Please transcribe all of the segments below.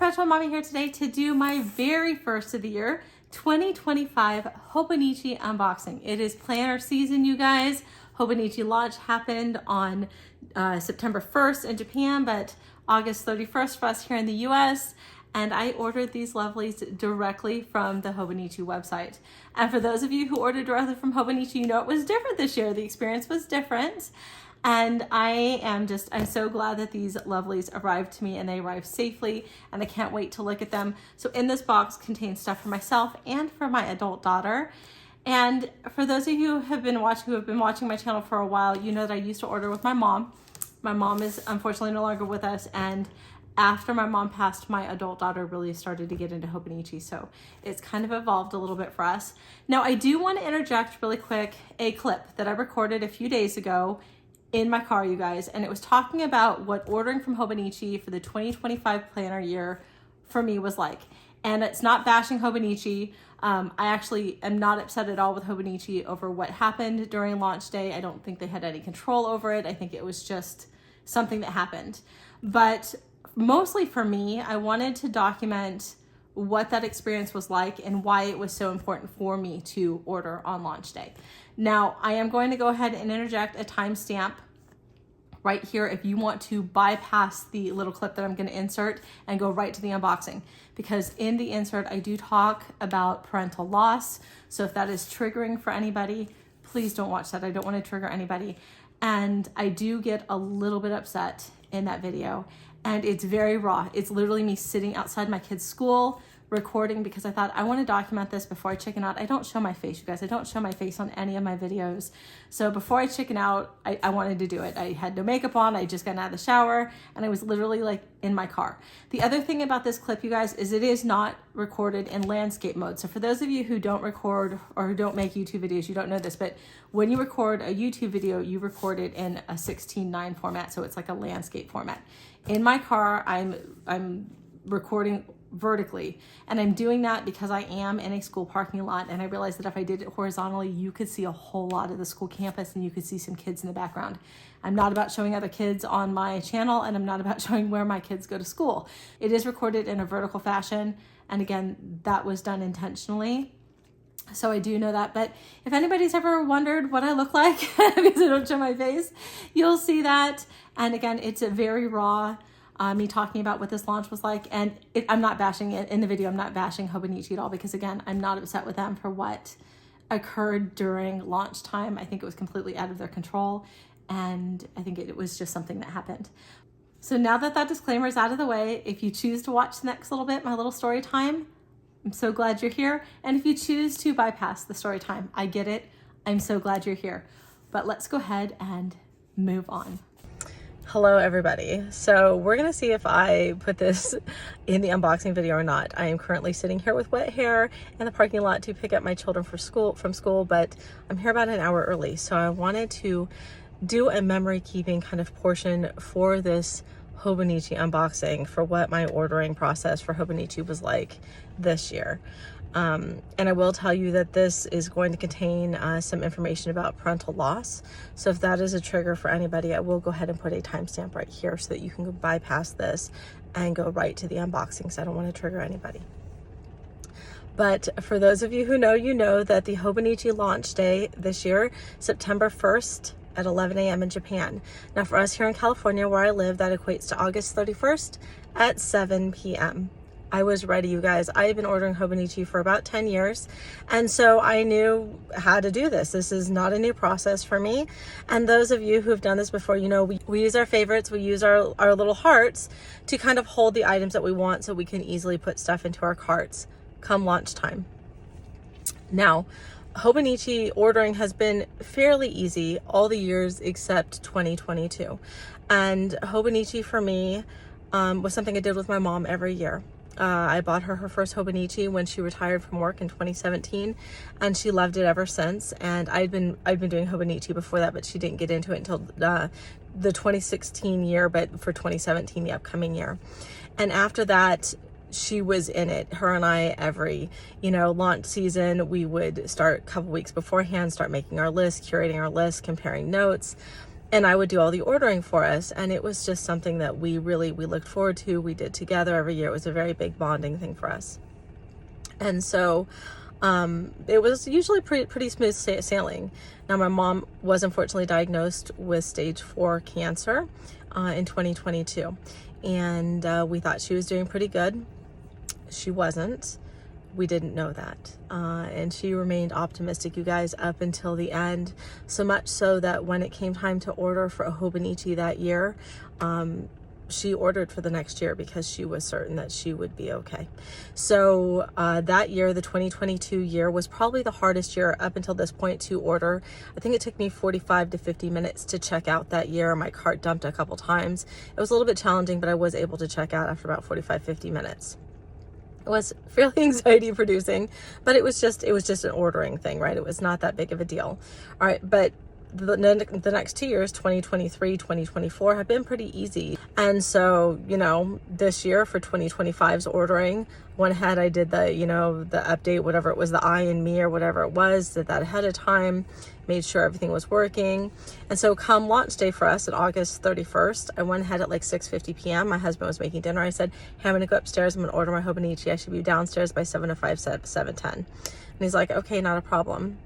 Perpetual Mommy here today to do my very first of the year 2025 Hobonichi unboxing. It is planner season, you guys. Hobonichi launch happened on September 1st in Japan, but August 31st for us here in the US. And I ordered these lovelies directly from the Hobonichi website. And for those of you who ordered directly from Hobonichi, you know it was different this year. The experience was different. And I'm so glad that these lovelies arrived to me and they arrived safely, and I can't wait to look at them. So in this box contains stuff for myself and for my adult daughter. And for those of you who have been watching my channel for a while, you know that I used to order with my mom. My mom is unfortunately no longer with us, and after my mom passed, my adult daughter really started to get into Hobonichi, so it's kind of evolved a little bit for us. Now, I do want to interject really quick a clip that I recorded a few days ago in my car, you guys, and it was talking about what ordering from Hobonichi for the 2025 planner year for me was like. And it's not bashing Hobonichi. I actually am not upset at all with Hobonichi over what happened during launch day. I don't think they had any control over it. I think it was just something that happened. But mostly for me, I wanted to document what that experience was like and why it was so important for me to order on launch day. Now, I am going to go ahead and interject a timestamp right here if you want to bypass the little clip that I'm going to insert and go right to the unboxing, because in the insert I do talk about parental loss. So if that is triggering for anybody, please don't watch that. I don't want to trigger anybody. And I do get a little bit upset in that video, and it's very raw. It's literally me sitting outside my kid's school recording because I thought I want to document this before I chicken out. I don't show my face, you guys. I don't show my face on any of my videos. So before I chicken out, I wanted to do it. I had no makeup on. I just got out of the shower and I was literally like in my car. The other thing about this clip, you guys, is it is not recorded in landscape mode. So for those of you who don't record or who don't make YouTube videos, you don't know this, but when you record a YouTube video, you record it in a 16:9 format. So it's like a landscape format. In my car, I'm recording vertically, and I'm doing that because I am in a school parking lot, and I realized that if I did it horizontally, you could see a whole lot of the school campus and you could see some kids in the background. I'm not about showing other kids on my channel, and I'm not about showing where my kids go to school. It is recorded in a vertical fashion, and again, that was done intentionally. So I do know that, but if anybody's ever wondered what I look like because I don't show my face, you'll see that. And again, it's a very raw, me talking about what this launch was like. And I'm not bashing it in the video. I'm not bashing Hobonichi at all, because again, I'm not upset with them for what occurred during launch time. I think it was completely out of their control, and I think it was just something that happened. So now that that disclaimer is out of the way, if you choose to watch the next little bit, my little story time, I'm so glad you're here. And if you choose to bypass the story time, I get it. I'm so glad you're here. But let's go ahead and move on. Hello, everybody. So we're gonna see if I put this in the unboxing video or not. I am currently sitting here with wet hair in the parking lot to pick up my children from school, but I'm here about an hour early. So I wanted to do a memory keeping kind of portion for this Hobonichi unboxing for what my ordering process for Hobonichi was like this year. And I will tell you that this is going to contain some information about parental loss. So if that is a trigger for anybody, I will go ahead and put a timestamp right here so that you can bypass this and go right to the unboxing, because I don't want to trigger anybody. But for those of you who know, you know that the Hobonichi launch day this year, September 1st, at 11 a.m. in Japan. Now for us here in California where I live, that equates to August 31st at 7 p.m. I was ready, you guys. I have been ordering Hobonichi for about 10 years, and so I knew how to do this. This is not a new process for me. And those of you who have done this before, you know, we use our favorites, we use our little hearts to kind of hold the items that we want so we can easily put stuff into our carts come launch time. Now, Hobonichi ordering has been fairly easy all the years except 2022. And Hobonichi for me was something I did with my mom every year. I bought her first Hobonichi when she retired from work in 2017, and she loved it ever since. And I'd been doing Hobonichi before that, but she didn't get into it until the 2016 year, but for 2017, the upcoming year. And after that, she was in it. Her and I, every, launch season, we would start a couple weeks beforehand, start making our list, curating our list, comparing notes. and I would do all the ordering for us. And it was just something that we looked forward to. We did together every year. It was a very big bonding thing for us. And so it was usually pretty smooth sailing. Now, my mom was unfortunately diagnosed with stage 4 cancer in 2022. And we thought she was doing pretty good. She wasn't. We didn't know that. And she remained optimistic, you guys, up until the end. So much so that when it came time to order for a Hobonichi that year, she ordered for the next year because she was certain that she would be okay. So that year, the 2022 year, was probably the hardest year up until this point to order. I think it took me 45 to 50 minutes to check out that year. My cart dumped a couple times. It was a little bit challenging, but I was able to check out after about 45, 50 minutes. It was fairly anxiety producing, but it was just an ordering thing, right? It was not that big of a deal. All right, but the next 2 years, 2023, 2024, have been pretty easy. And so, you know, this year for 2025's ordering, went ahead, I did the, you know, the update, whatever it was, the I and me or whatever it was, did that ahead of time, made sure everything was working. And so come launch day for us at August 31st, I went ahead at like 6:50 p.m. My husband was making dinner. I said, hey, I'm gonna go upstairs, I'm gonna order my Hobonichi. I should be downstairs by 7:05, 7:10. And he's like, okay, not a problem.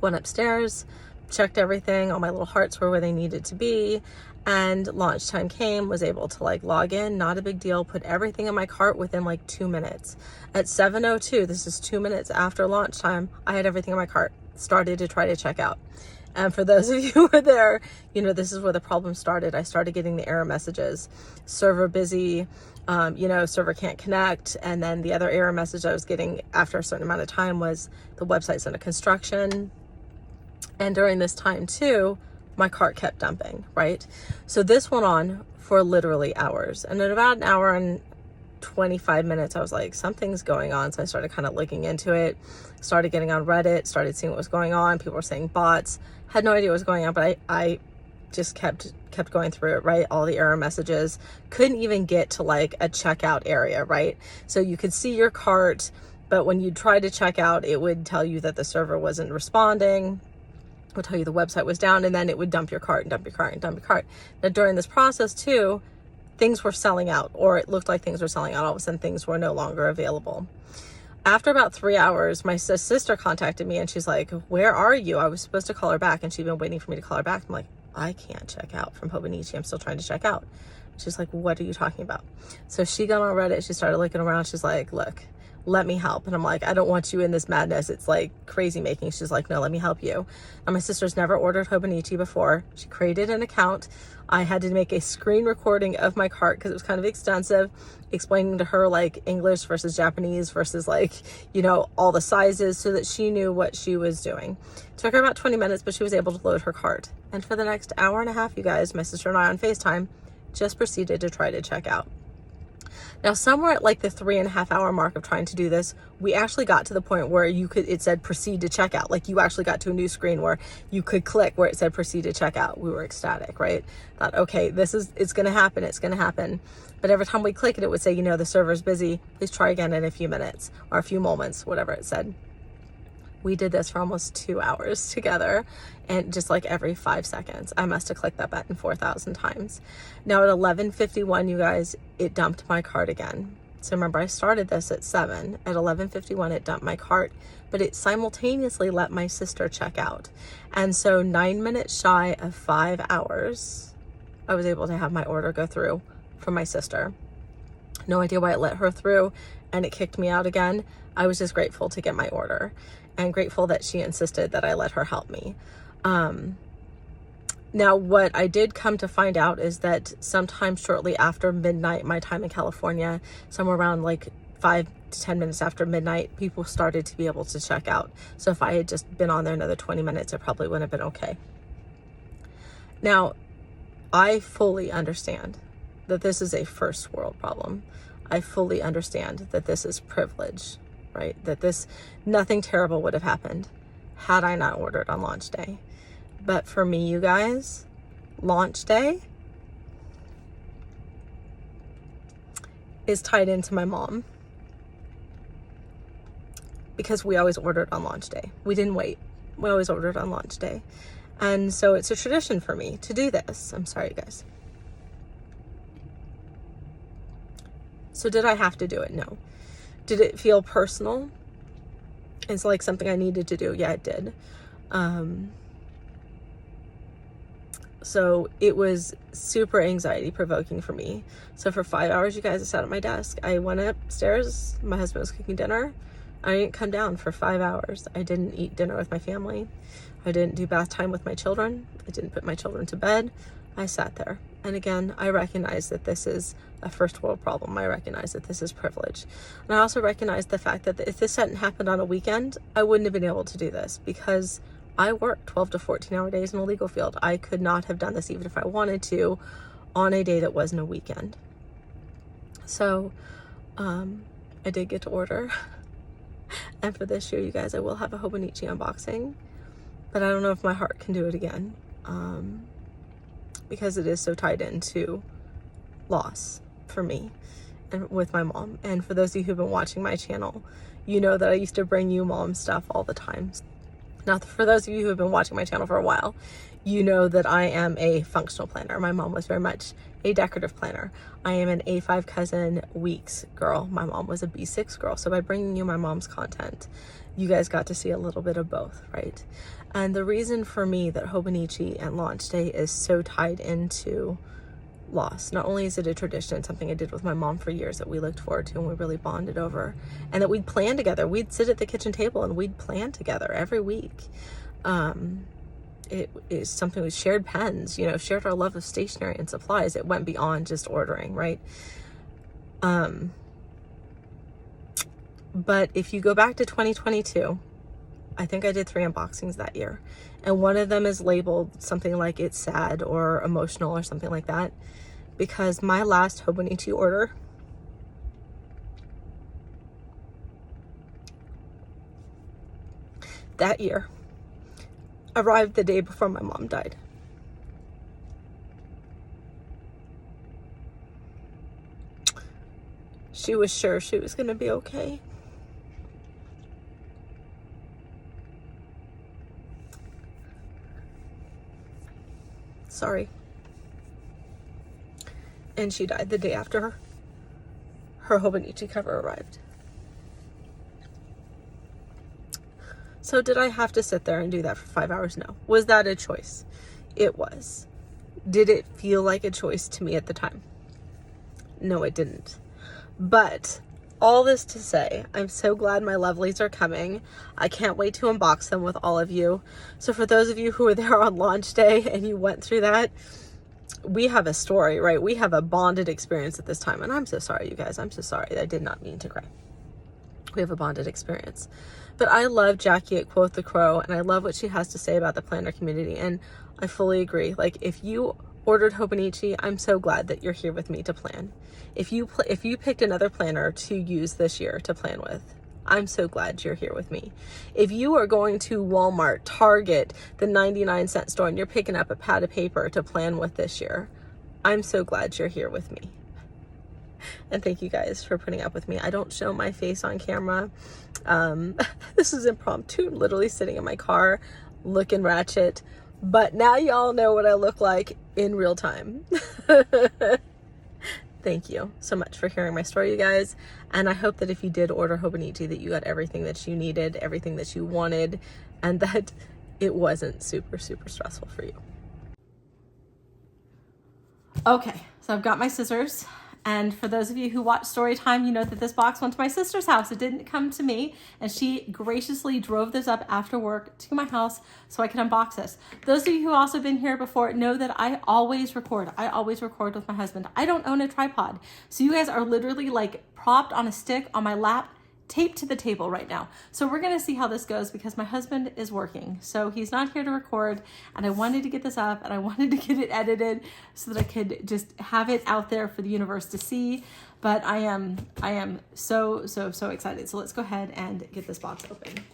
Went upstairs, checked everything, all my little hearts were where they needed to be, and launch time came, was able to like log in, not a big deal, put everything in my cart within like 2 minutes. At 7:02, this is 2 minutes after launch time, I had everything in my cart, started to try to check out. And for those of you who were there, you know, this is where the problem started. I started getting the error messages, server busy, you know, server can't connect. And then the other error message I was getting after a certain amount of time was the website's under construction. And during this time too, my cart kept dumping, right? So this went on for literally hours. And in about an hour and 25 minutes, I was like, something's going on. So I started kind of looking into it, started getting on Reddit, started seeing what was going on. People were saying bots, had no idea what was going on, but I just kept going through it, right? All the error messages, couldn't even get to like a checkout area, right? So you could see your cart, but when you tried to check out, it would tell you that the server wasn't responding, would tell you the website was down, and then it would dump your cart and dump your cart and dump your cart. Now during this process too, things were selling out, or it looked like things were selling out. All of a sudden things were no longer available. After about 3 hours, my sister contacted me and she's like, where are you? I was supposed to call her back and she'd been waiting for me to call her back. I'm like, I can't check out from Hobonichi. I'm still trying to check out. She's like, what are you talking about? So she got on Reddit, she started looking around. She's like, look, let me help. And I'm like, I don't want you in this madness. It's like crazy making. She's like, no, let me help you. And my sister's never ordered Hobonichi before. She created an account. I had to make a screen recording of my cart because it was kind of extensive, explaining to her like English versus Japanese versus like, you know, all the sizes so that she knew what she was doing. It took her about 20 minutes, but she was able to load her cart. And for the next hour and a half, you guys, my sister and I on FaceTime just proceeded to try to check out. Now, somewhere at like the 3.5 hour mark of trying to do this, we actually got to the point where it said proceed to checkout. Like you actually got to a new screen where you could click where it said proceed to checkout. We were ecstatic, right? Thought, okay, it's going to happen. It's going to happen. But every time we click it, it would say, you know, the server's busy. Please try again in a few minutes or a few moments, whatever it said. We did this for almost 2 hours together, and just like every 5 seconds, I must have clicked that button 4,000 times. Now at 11:51, you guys, it dumped my cart again. So remember, I started this at 7. At 11:51, it dumped my cart, but it simultaneously let my sister check out. And so 9 minutes shy of 5 hours, I was able to have my order go through for my sister. No idea why it let her through and it kicked me out again. I was just grateful to get my order and grateful that she insisted that I let her help me. Now, what I did come to find out is that sometime shortly after midnight, my time in California, somewhere around like 5 to 10 minutes after midnight, people started to be able to check out. So if I had just been on there another 20 minutes, it probably wouldn't have been okay. Now, I fully understand that this is a first world problem. I fully understand that this is privilege, right? That nothing terrible would have happened had I not ordered on launch day. But for me, you guys, launch day is tied into my mom, because we always ordered on launch day. We didn't wait. We always ordered on launch day. And so it's a tradition for me to do this. I'm sorry, guys. So did I have to do it? No. Did it feel personal? It's like something I needed to do. Yeah, it did. So it was super anxiety provoking for me. So for 5 hours, you guys, I sat at my desk. I went upstairs. My husband was cooking dinner. I didn't come down for 5 hours. I didn't eat dinner with my family. I didn't do bath time with my children. I didn't put my children to bed. I sat there. And again, I recognize that this is a first world problem. I recognize that this is privilege. And I also recognize the fact that if this hadn't happened on a weekend, I wouldn't have been able to do this because I work 12 to 14 hour days in the legal field. I could not have done this even if I wanted to on a day that wasn't a weekend. So I did get to order. And for this year, you guys, I will have a Hobonichi unboxing. But I don't know if my heart can do it again. Because it is so tied into loss for me and with my mom. And for those of you who've been watching my channel, you know that I used to bring you mom stuff all the time. Now, for those of you who have been watching my channel for a while, you know that I am a functional planner. My mom was very much a decorative planner. I am an A5 cousin weeks girl. My mom was a B6 girl. So by bringing you my mom's content, you guys got to see a little bit of both, right? And the reason for me that Hobonichi and launch day is so tied into loss, not only is it a tradition, something I did with my mom for years that we looked forward to and we really bonded over, and that we'd plan together. We'd sit at the kitchen table and we'd plan together every week. It is something we shared pens, you know, shared our love of stationery and supplies. It went beyond just ordering, right? But if you go back to 2022, I think I did 3 unboxings that year. And one of them is labeled something like it's sad or emotional or something like that. Because my last Hobonichi order that year arrived the day before my mom died. She was sure she was going to be okay. Sorry. And she died the day after her Hobonichi cover arrived. So did I have to sit there and do that for 5 hours? No. Was that a choice? It was. Did it feel like a choice to me at the time? No, it didn't. But all this to say, I'm so glad my lovelies are coming. I can't wait to unbox them with all of you. So for those of you who were there on launch day and you went through that, we have a story, right? We have a bonded experience at this time. And I'm so sorry, you guys. I'm so sorry. I did not mean to cry. We have a bonded experience. But I love Jackie at Quote the Crow, and I love what she has to say about the planner community. And I fully agree. Like, if you ordered Hobonichi, I'm so glad that you're here with me to plan. If you picked another planner to use this year to plan with, I'm so glad you're here with me. If you are going to Walmart, Target, the 99-cent store, and you're picking up a pad of paper to plan with this year, I'm so glad you're here with me. And thank you guys for putting up with me. I don't show my face on camera. This is impromptu. I'm literally sitting in my car looking ratchet. But now y'all know what I look like in real time. Thank you so much for hearing my story, you guys. And I hope that if you did order Hobonichi, that you got everything that you needed, everything that you wanted, and that it wasn't super, super stressful for you. Okay, so I've got my scissors. And for those of you who watch Storytime, you know that this box went to my sister's house. It didn't come to me. And she graciously drove this up after work to my house so I could unbox this. Those of you who also been here before know that I always record. I always record with my husband. I don't own a tripod. So you guys are literally like propped on a stick on my lap, taped to the table right now. So we're gonna see how this goes because my husband is working. So he's not here to record, and I wanted to get this up and I wanted to get it edited so that I could just have it out there for the universe to see. But I am so excited. So let's go ahead and get this box open.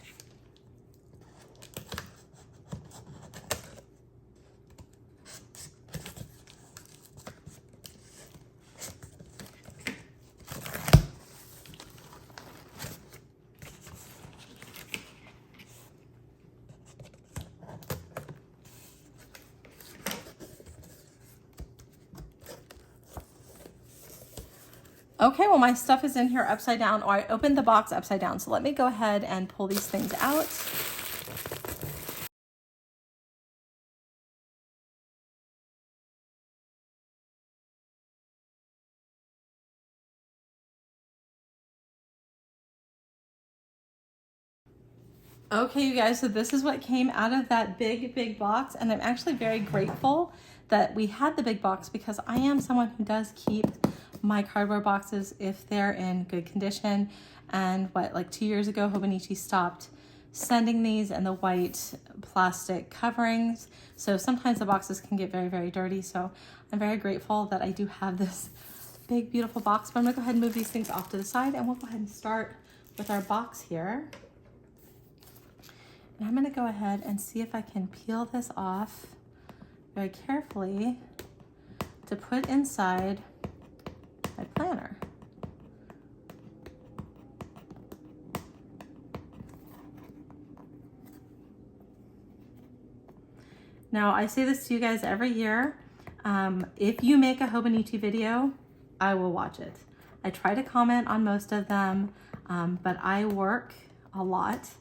Okay, well, my stuff is in here upside down, or I opened the box upside down. So let me go ahead and pull these things out. Okay, you guys, so this is what came out of that big box, and I'm actually very grateful that we had the big box because I am someone who does keep my cardboard boxes if they're in good condition. And like 2 years ago, Hobonichi stopped sending these in the white plastic coverings. So sometimes the boxes can get very dirty. So I'm very grateful that I do have this big, beautiful box. But I'm gonna go ahead and move these things off to the side, and we'll go ahead and start with our box here. And I'm gonna go ahead and see if I can peel this off very carefully to put inside my planner. Now, I say this to you guys every year. If you make a Hobonichi video, I will watch it. I try to comment on most of them, but I work a lot.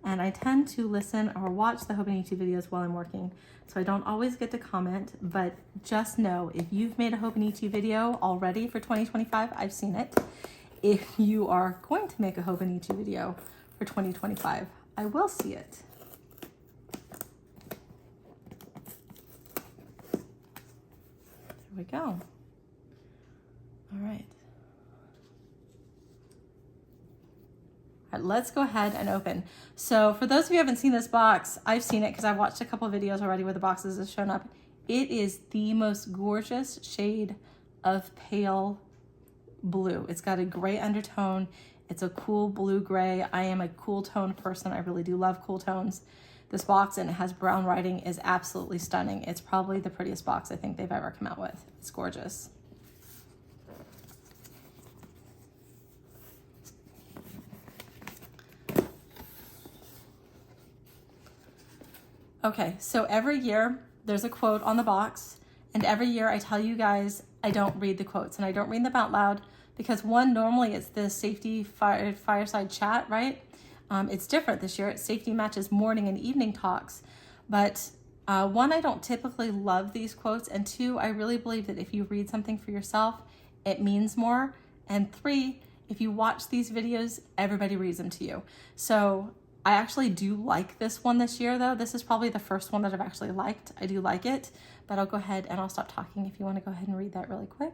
And I tend to listen or watch the Hobonichi videos while I'm working. So I don't always get to comment, but just know if you've made a Hobonichi video already for 2025, I've seen it. If you are going to make a Hobonichi video for 2025, I will see it. There we go. All right. Let's go ahead and open. So for those of you who haven't seen this box, I've seen it because I've watched a couple of videos already where the boxes have shown up. It is the most gorgeous shade of pale blue. It's got a gray undertone. It's a cool blue-gray. I am a cool tone person. I really do love cool tones. This box, and it has brown writing, is absolutely stunning. It's probably the prettiest box I think they've ever come out with. It's gorgeous. Okay, so every year there's a quote on the box, and every year I tell you guys I don't read the quotes, and I don't read them out loud because one, normally it's the safety fireside chat, right? It's different this year. It's safety matches morning and evening talks, but one, I don't typically love these quotes, and two, I really believe that if you read something for yourself, it means more, and three, if you watch these videos, everybody reads them to you. So I actually do like this one this year, though. This is probably the first one that I've actually liked. I do like it, but I'll go ahead and I'll stop talking if you want to go ahead and read that really quick.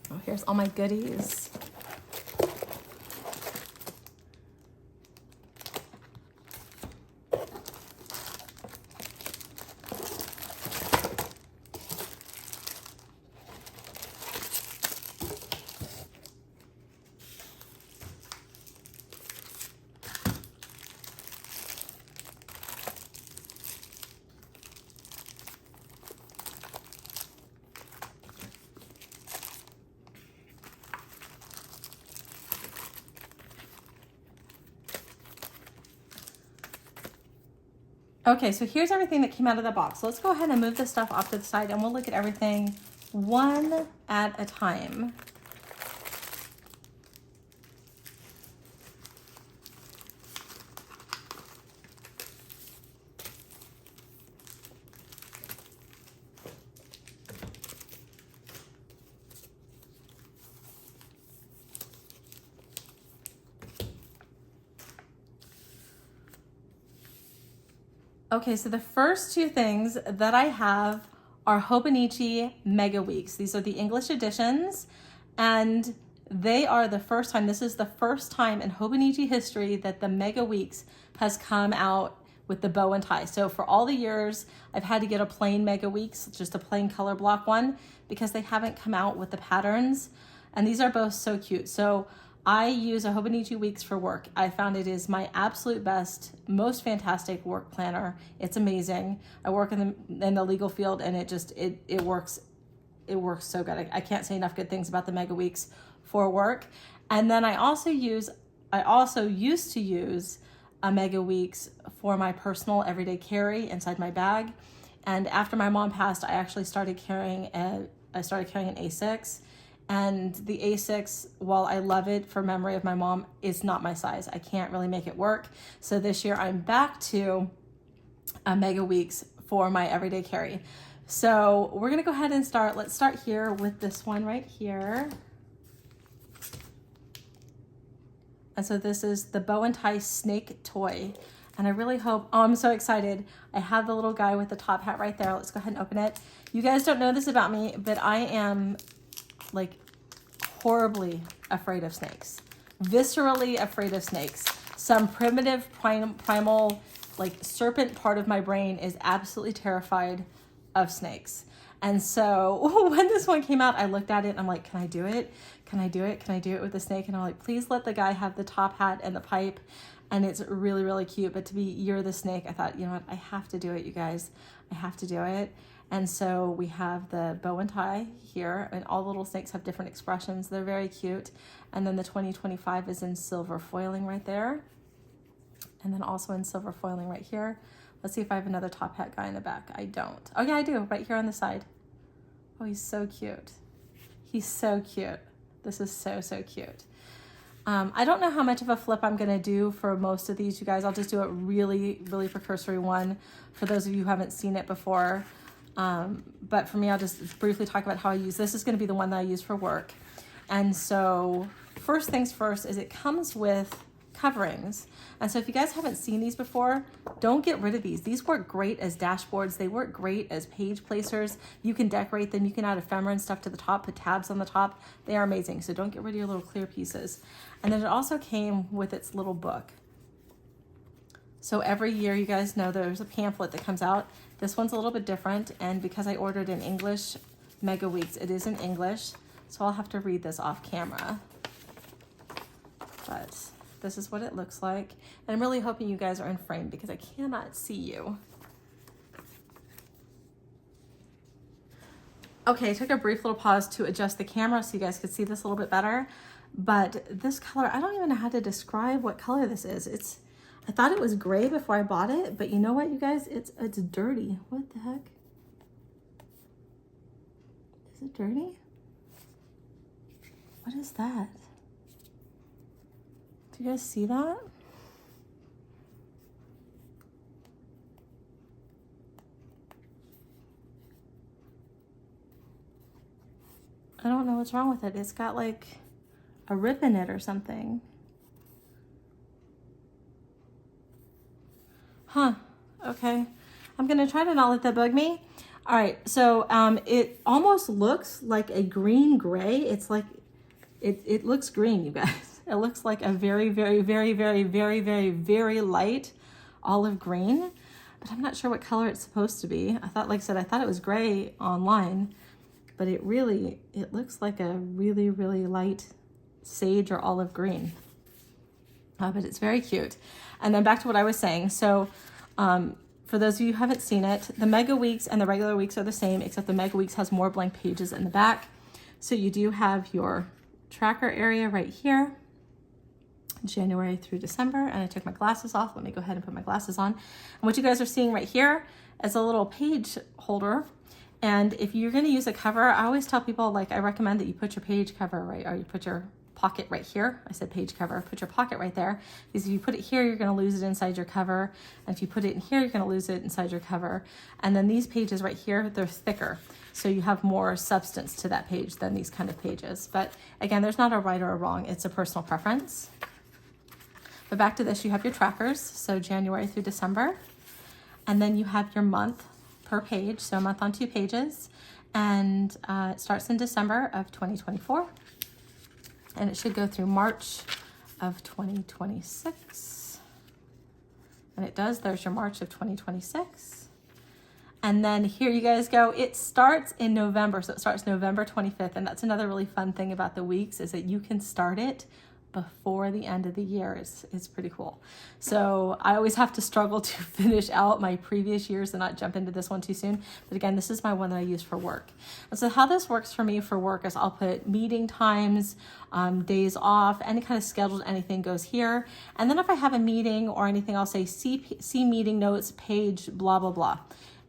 Oh, here's all my goodies. Okay, so here's everything that came out of the box. So let's go ahead and move this stuff off to the side, and we'll look at everything one at a time. Okay, so the first two things that I have are Hobonichi Mega Weeks. These are the English editions, and they are the first time, this is the first time in Hobonichi history that the Mega Weeks has come out with the bow and tie. So for all the years, I've had to get a plain Mega Weeks, just a plain color block one, because they haven't come out with the patterns. And these are both so cute. So I use a Hobonichi Weeks for work. I found it is my absolute best, most fantastic work planner. It's amazing. I work in the legal field, and it works so good. I can't say enough good things about the Mega Weeks for work. And then I also used to use Mega Weeks for my personal everyday carry inside my bag. And after my mom passed, I actually started carrying an A6. And the A6, while I love it for memory of my mom, is not my size. I can't really make it work. So this year I'm back to Mega Weeks for my everyday carry. So we're gonna go ahead and start. Let's start here with this one right here. And so this is the bow and tie snake toy. And I really hope, oh, I'm so excited. I have the little guy with the top hat right there. Let's go ahead and open it. You guys don't know this about me, but I am like horribly afraid of snakes. Viscerally afraid of snakes. Some primitive primal like serpent part of my brain is absolutely terrified of snakes. And so when this one came out, I looked at it and I'm like, can I do it? Can I do it? Can I do it with the snake? And I'm like, please let the guy have the top hat and the pipe. And it's really, really cute. But to be you're the snake, I thought, you know what? I have to do it, you guys. I have to do it. And so we have the bow and tie here, and all the little snakes have different expressions. They're very cute. And then the 2025 is in silver foiling right there. And then also in silver foiling right here. Let's see if I have another top hat guy in the back. I don't. Oh yeah, I do, right here on the side. Oh, he's so cute. He's so cute. This is so, so cute. I don't know how much of a flip I'm gonna do for most of these, you guys. I'll just do a really, really precursory one for those of you who haven't seen it before. But for me, I'll just briefly talk about how I use this. This is gonna be the one that I use for work. And so first things first is it comes with coverings. And so if you guys haven't seen these before, don't get rid of these. These work great as dashboards. They work great as page placers. You can decorate them. You can add ephemera and stuff to the top, put tabs on the top. They are amazing. So don't get rid of your little clear pieces. And then it also came with its little book. So every year, you guys know there's a pamphlet that comes out. This one's a little bit different. And because I ordered in English Mega Weeks, it is in English. So I'll have to read this off camera. But this is what it looks like. And I'm really hoping you guys are in frame because I cannot see you. Okay, I took a brief little pause to adjust the camera so you guys could see this a little bit better. But this color, I don't even know how to describe what color this is. I thought it was gray before I bought it, but you know what, you guys? It's dirty. What the heck? Is it dirty? What is that? Do you guys see that? I don't know what's wrong with it. It's got like a rip in it or something. Huh, okay. I'm gonna try to not let that bug me. All right, so it almost looks like a green gray. It's like, it looks green, you guys. It looks like a very, very, very, very, very, very, very light olive green, but I'm not sure what color it's supposed to be. I thought, like I said, I thought it was gray online, but it looks like a really, really light sage or olive green. But it's very cute. And then back to what I was saying. So for those of you who haven't seen it, the Mega Weeks and the regular weeks are the same, except the Mega Weeks has more blank pages in the back. So you do have your tracker area right here, January through December. And I took my glasses off. Let me go ahead and put my glasses on. And what you guys are seeing right here is a little page holder. And if you're going to use a cover, I always tell people, like, I recommend that you put your page cover right, or you put your pocket right here. I said page cover, put your pocket right there. Because if you put it here, you're going to lose it inside your cover. And if you put it in here, you're going to lose it inside your cover. And then these pages right here, they're thicker. So you have more substance to that page than these kind of pages. But again, there's not a right or a wrong. It's a personal preference. But back to this, you have your trackers. So January through December. And then you have your month per page. So a month on 2 pages. And it starts in December of 2024. And it should go through March of 2026. And it does. There's your March of 2026. And then here you guys go. It starts in November. So it starts November 25th. And that's another really fun thing about the weeks is that you can start it before the end of the year. It's pretty cool. So I always have to struggle to finish out my previous years and not jump into this one too soon. But again, this is my one that I use for work. And so how this works for me for work is I'll put meeting times, days off, any kind of scheduled anything goes here. And then if I have a meeting or anything, I'll say see meeting notes, page, blah, blah, blah.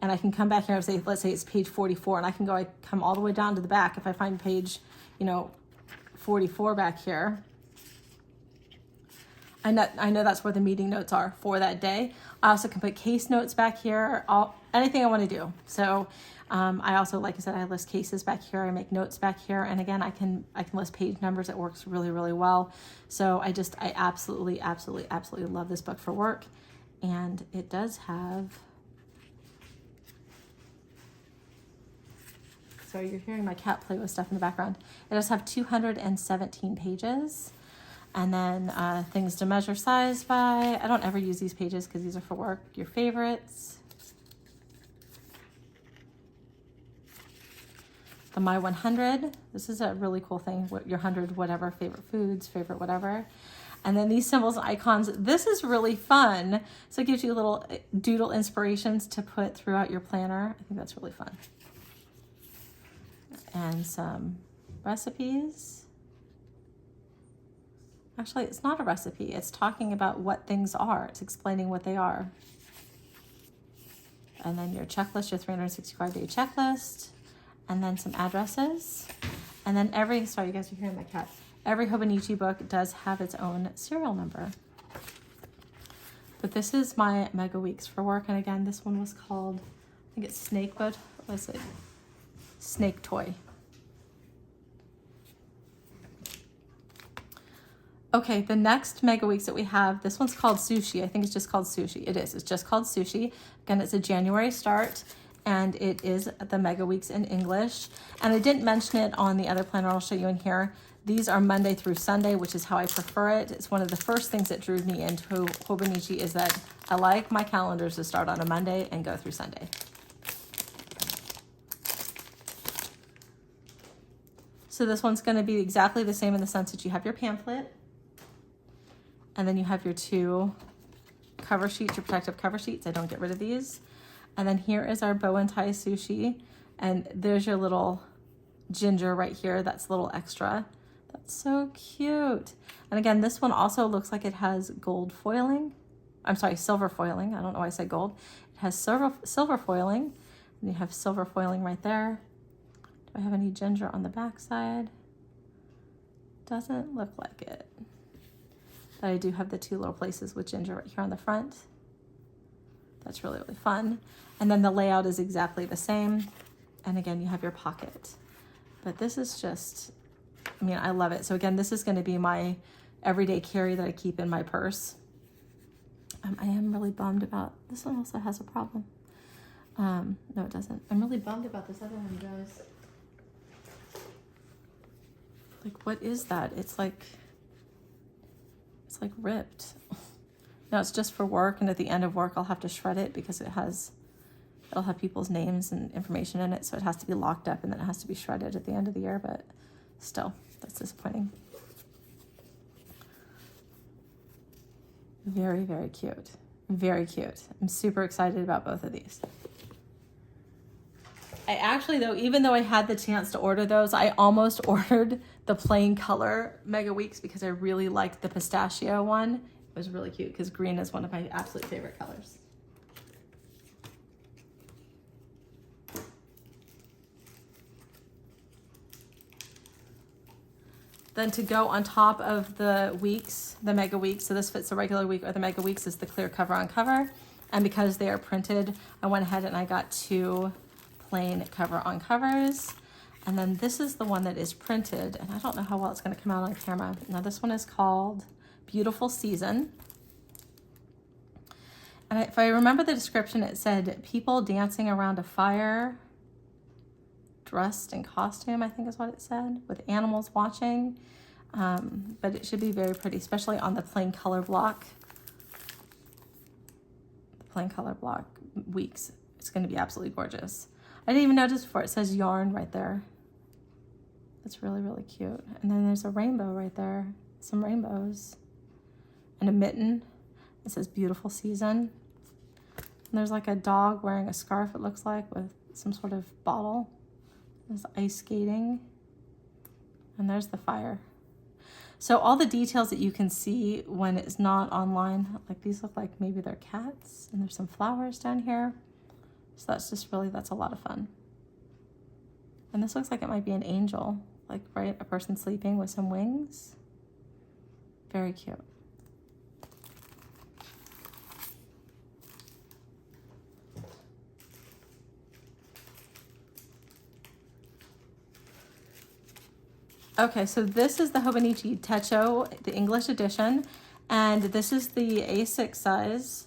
And I can come back here and say, let's say it's page 44, and I come all the way down to the back. If I find page, 44 back here, I know that's where the meeting notes are for that day. I also can put case notes back here, anything I want to do. So I also, like I said, I list cases back here. I make notes back here. And again, I can list page numbers. It works really, really well. So I absolutely, absolutely, absolutely love this book for work. And it does have, sorry, you're hearing my cat play with stuff in the background. It does have 217 pages. And then things to measure size by. I don't ever use these pages because these are for work. Your favorites. The My 100. This is a really cool thing. Your 100 whatever, favorite foods, favorite whatever. And then these symbols, icons. This is really fun. So it gives you little doodle inspirations to put throughout your planner. I think that's really fun. And some recipes. Actually, it's not a recipe. It's talking about what things are. It's explaining what they are. And then your checklist, your 365-day checklist. And then some addresses. And then sorry, you guys are hearing my cat. Every Hobonichi book does have its own serial number. But this is my Mega Weeks for work. And again, this one was called, I think it's Snake Boat. What is it? Snake Toy. Okay, the next Mega Weeks that we have, this one's called Sushi. I think it's just called Sushi. It is. It's just called Sushi. Again, it's a January start, and it is the Mega Weeks in English. And I didn't mention it on the other planner I'll show you in here. These are Monday through Sunday, which is how I prefer it. It's one of the first things that drew me into Hobonichi is that I like my calendars to start on a Monday and go through Sunday. So this one's going to be exactly the same in the sense that you have your pamphlet. And then you have your two cover sheets, your protective cover sheets. I don't get rid of these. And then here is our bow and tie sushi. And there's your little ginger right here. That's a little extra. That's so cute. And again, this one also looks like it has gold foiling. I'm sorry, silver foiling. I don't know why I said gold. It has silver foiling. And you have silver foiling right there. Do I have any ginger on the back side? Doesn't look like it. But I do have the two little places with ginger right here on the front. That's really, really fun. And then the layout is exactly the same. And again, you have your pocket. But this is just, I mean, I love it. So again, this is going to be my everyday carry that I keep in my purse. I am really bummed about, this one also has a problem. No, it doesn't. I'm really bummed about this other one, guys. Like, what is that? It's like ripped. No, it's just for work, and at the end of work I'll have to shred it because it'll have people's names and information in it, so it has to be locked up and then it has to be shredded at the end of the year, but still, that's disappointing. Very, very cute. Very cute. I'm super excited about both of these. I actually, though, even though I had the chance to order those, I almost ordered the plain color Mega Weeks because I really liked the pistachio one. It was really cute because green is one of my absolute favorite colors. Then to go on top of the weeks, the Mega Weeks, so this fits the regular week or the Mega Weeks, is the clear cover on cover. And because they are printed, I went ahead and I got two plain cover on covers. And then this is the one that is printed, and I don't know how well it's going to come out on camera. Now this one is called Beautiful Season. And if I remember the description, it said people dancing around a fire, dressed in costume, I think is what it said, with animals watching. But it should be very pretty, especially on the plain color block. The plain color block weeks. It's going to be absolutely gorgeous. I didn't even notice before. It says yarn right there. That's really, really cute. And then there's a rainbow right there. some rainbows, and a mitten. It says beautiful season. And there's like a dog wearing a scarf, it looks like, with some sort of bottle. There's ice skating. And there's the fire. So all the details that you can see when it's not online, like these look like maybe they're cats, and there's some flowers down here. So that's a lot of fun. And this looks like it might be an angel, like, right, a person sleeping with some wings. Very cute. Okay, so this is the Hobonichi Techo, the English edition, and this is the A6 size.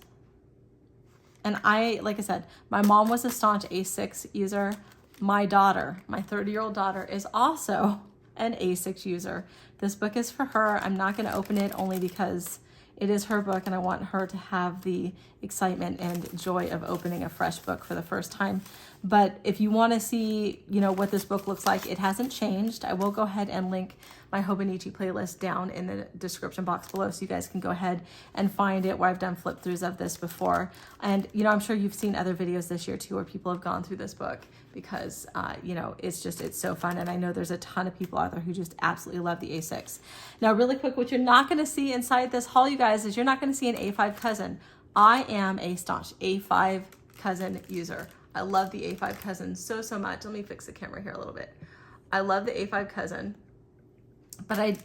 And like I said, my mom was a staunch A6 user. My daughter, my 30-year-old daughter, is also an A6 user. This book is for her. I'm not going to open it only because it is her book and I want her to have the excitement and joy of opening a fresh book for the first time. But if you want to see, what this book looks like, it hasn't changed. I will go ahead and link my Hobonichi playlist down in the description box below so you guys can go ahead and find it where I've done flip throughs of this before. And, I'm sure you've seen other videos this year too where people have gone through this book because, it's so fun. And I know there's a ton of people out there who just absolutely love the A6. Now, really quick, what you're not going to see inside this haul, you guys, is you're not going to see an A5 cousin. I am a staunch A5 cousin user. I love the A5 cousin so much. Let me fix the camera here a little bit. I love the A5 cousin, but I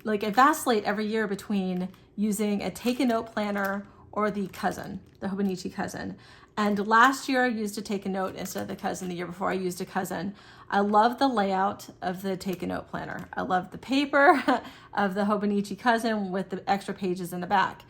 vacillate every year between using a take a note planner or the cousin, the Hobonichi cousin. And last year I used a take a note instead of the cousin. The year before I used a cousin. I love the layout of the take a note planner. I love the paper of the Hobonichi cousin with the extra pages in the back.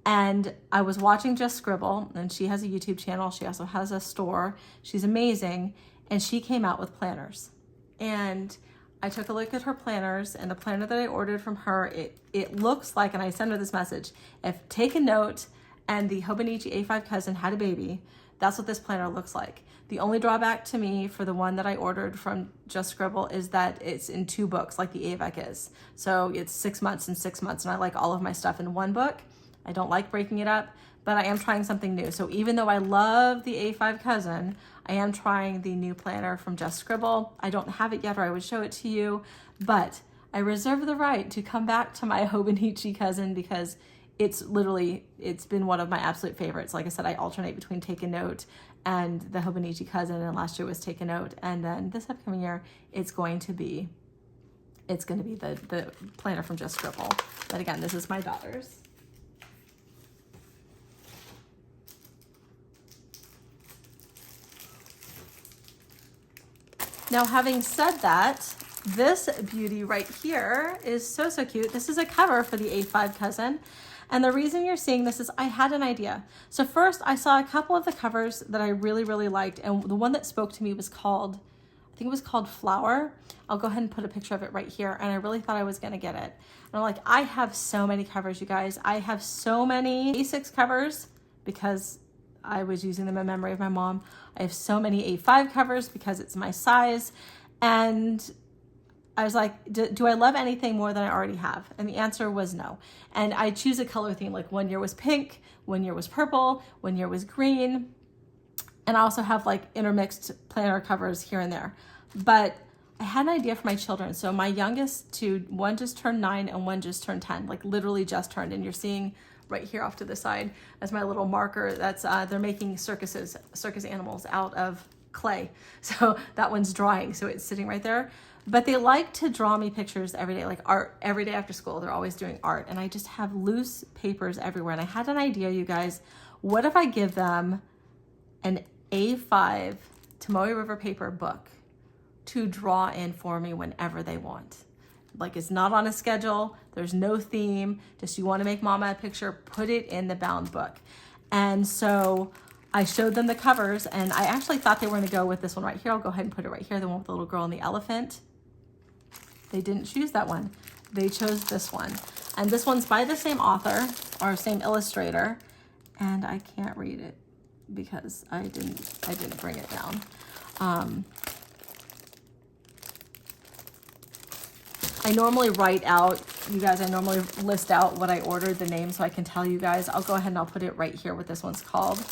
And I was watching Just Scribble, and she has a YouTube channel. She also has a store. She's amazing. And she came out with planners. And I took a look at her planners, and the planner that I ordered from her, it looks like, and I sent her this message, if Take a Note and the Hobonichi A5 cousin had a baby, that's what this planner looks like. The only drawback to me for the one that I ordered from Just Scribble is that it's in 2 books like the AVEC is. So it's 6 months and 6 months, and I like all of my stuff in one book. I don't like breaking it up, but I am trying something new. So even though I love the A5 cousin, I am trying the new planner from Just Scribble. I don't have it yet, or I would show it to you, but I reserve the right to come back to my Hobonichi cousin because it's been one of my absolute favorites. Like I said, I alternate between Take a Note and the Hobonichi cousin, and last year was Take a Note, and then this upcoming year it's going to be the planner from Just Scribble. But again, this is my daughter's. Now, having said that, this beauty right here is so cute. This is a cover for the A5 cousin. And the reason you're seeing this is I had an idea. So first I saw a couple of the covers that I really liked. And the one that spoke to me was called, I think it was called Flower. I'll go ahead and put a picture of it right here. And I really thought I was gonna get it. And I'm like, I have so many covers, you guys. I have so many A6 covers because I was using them in memory of my mom. I have so many A5 covers because it's my size. And I was like, do I love anything more than I already have? And the answer was no. And I choose a color theme, like one year was pink, one year was purple, one year was green. And I also have like intermixed planner covers here and there. But I had an idea for my children. So my youngest two, one just turned 9 and one just turned 10, like literally just turned. And you're seeing right here off to the side as my little marker. That's they're making circus animals out of clay. So that one's drying, so it's sitting right there. But they like to draw me pictures every day, like art every day after school. They're always doing art, and I just have loose papers everywhere. And I had an idea, you guys. What if I give them an A5 Tomoe River paper book to draw in for me whenever they want? Like, it's not on a schedule, there's no theme, just you want to make mama a picture, put it in the bound book. And so I showed them the covers, and I actually thought they were going to go with this one right here. I'll go ahead and put it right here, the one with the little girl and the elephant. They didn't choose that one. They chose this one. And this one's by the same author or same illustrator, and I can't read it because I didn't bring it down. I normally write out you guys, I normally list out what I ordered, the name, so I can tell you guys. I'll go ahead and I'll put it right here what this one's called.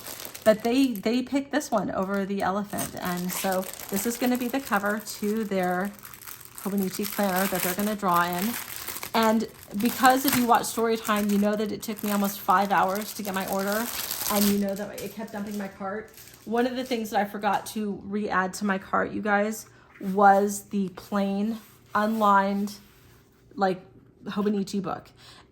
But they picked this one over the elephant. And so this is gonna be the cover to their Hobonichi planner that they're gonna draw in. And because if you watch story time, you know that it took me almost 5 hours to get my order, and you know that it kept dumping my cart. One of the things that I forgot to re-add to my cart, you guys, was the plain, unlined, like Hobonichi book.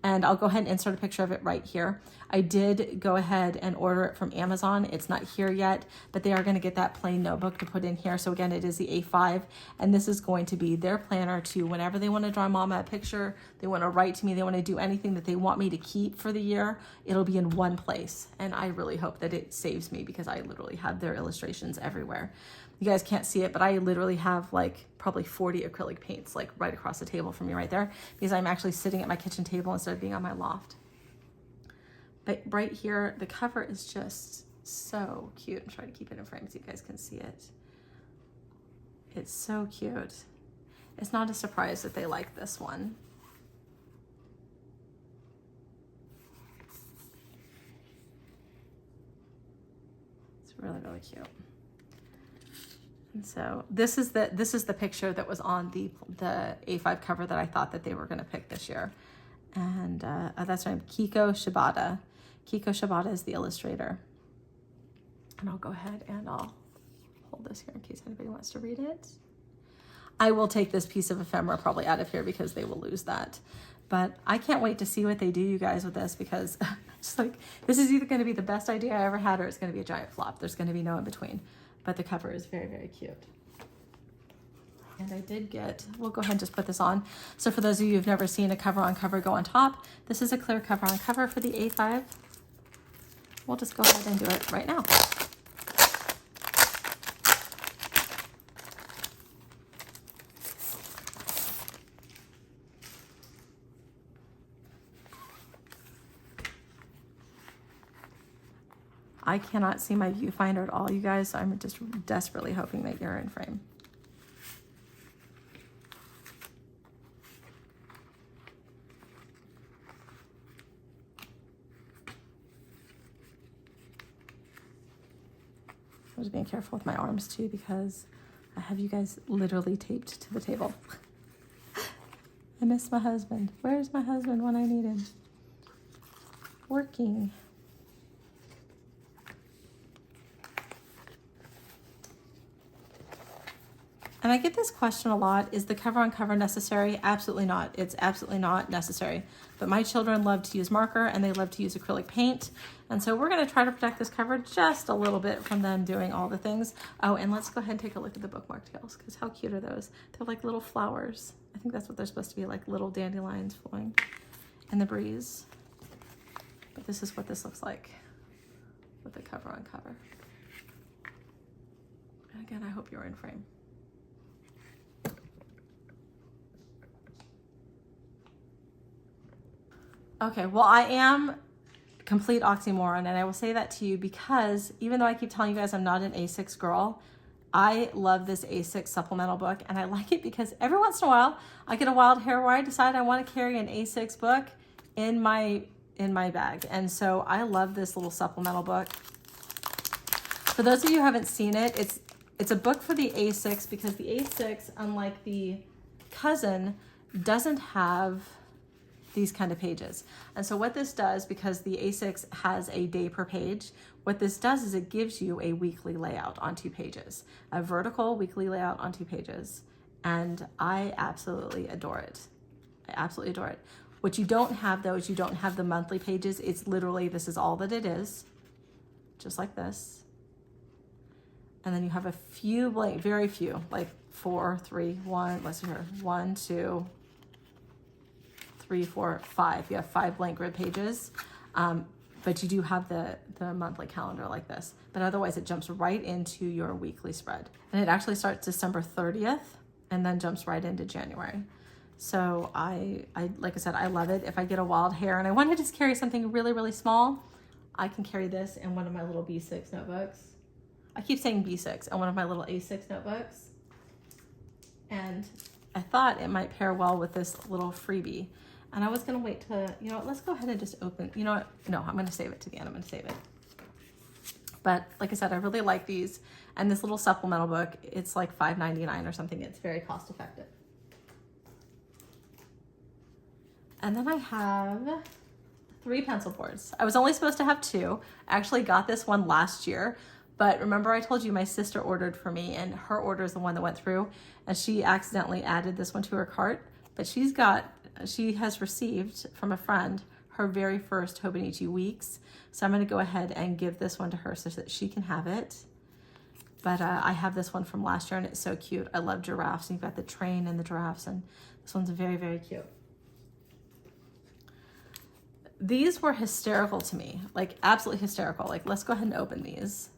And I'll go ahead and insert a picture of it right here. I did go ahead and order it from Amazon. It's not here yet, but they are going to get that plain notebook to put in here. So again, it is the A5, and this is going to be their planner to whenever they want to draw mama a picture, they want to write to me, they want to do anything that they want me to keep for the year, it'll be in one place. And I really hope that it saves me, because I literally have their illustrations everywhere. You guys can't see it, but I literally have like probably 40 acrylic paints like right across the table from me right there, because I'm actually sitting at my kitchen table instead of being on my loft. But right here, the cover is just so cute. I'm trying to keep it in frame so you guys can see it. It's so cute. It's not a surprise that they like this one. It's really, really cute. And so this is the picture that was on the A5 cover that I thought that they were going to pick this year. And that's her name, Kiko Shibata. Kiko Shibata is the illustrator. And I'll go ahead and I'll hold this here in case anybody wants to read it. I will take this piece of ephemera probably out of here because they will lose that. But I can't wait to see what they do, you guys, with this, because just like, this is either going to be the best idea I ever had, or it's going to be a giant flop. There's going to be no in between. But the cover is very, very cute. And I did get, we'll go ahead and just put this on. So for those of you who've never seen a cover on cover go on top, this is a clear cover on cover for the A5. We'll just go ahead and do it right now. I cannot see my viewfinder at all, you guys, so I'm just desperately hoping that you're in frame. I'm just being careful with my arms too, because I have you guys literally taped to the table. I miss my husband. Where's my husband when I need him? Working. And I get this question a lot, is the cover on cover necessary? Absolutely not. It's absolutely not necessary. But my children love to use marker and they love to use acrylic paint. And so we're gonna try to protect this cover just a little bit from them doing all the things. Oh, and let's go ahead and take a look at the bookmark tails, because how cute are those? They're like little flowers. I think that's what they're supposed to be, like little dandelions flowing in the breeze. But this is what this looks like with the cover on cover. And again, I hope you're in frame. Okay, well, I am complete oxymoron, and I will say that to you because even though I keep telling you guys I'm not an A6 girl, I love this A6 supplemental book, and I like it because every once in a while I get a wild hair where I decide I want to carry an A6 book in my bag, and so I love this little supplemental book. For those of you who haven't seen it, it's a book for the A6 because the A6, unlike the cousin, doesn't have these kind of pages. And so what this does, because the A6 has a day per page, what this does is it gives you a weekly layout on 2 pages, a vertical weekly layout on 2 pages. And I absolutely adore it. I absolutely adore it. What you don't have though is you don't have the monthly pages. It's literally, this is all that it is, just like this. And then you have a few blank, very few, like 4, 3, 1, let's see here, 1, 2, 3, 4, 5. You have 5 blank grid pages, but you do have the monthly calendar like this. But otherwise, it jumps right into your weekly spread. And it actually starts December 30th and then jumps right into January. So I like I said, I love it. If I get a wild hair and I want to just carry something really, really small, I can carry this in one of my little B6 notebooks. I keep saying B6 and one of my little A6 notebooks. And I thought it might pair well with this little freebie. And I was gonna wait to, you know what, let's go ahead and just open, you know what, no, I'm gonna save it to the end, I'm gonna save it. But like I said, I really like these. And this little supplemental book, it's like $5.99 or something. It's very cost effective. And then I have 3 pencil boards. I was only supposed to have 2. I actually got this one last year, but remember I told you my sister ordered for me, and her order is the one that went through, and she accidentally added this one to her cart. But she has received from a friend her very first Hobonichi Weeks. So I'm gonna go ahead and give this one to her so that she can have it. But I have this one from last year and it's so cute. I love giraffes, and you've got the train and the giraffes, and this one's very, very cute. These were hysterical to me, like absolutely hysterical. Like, let's go ahead and open these.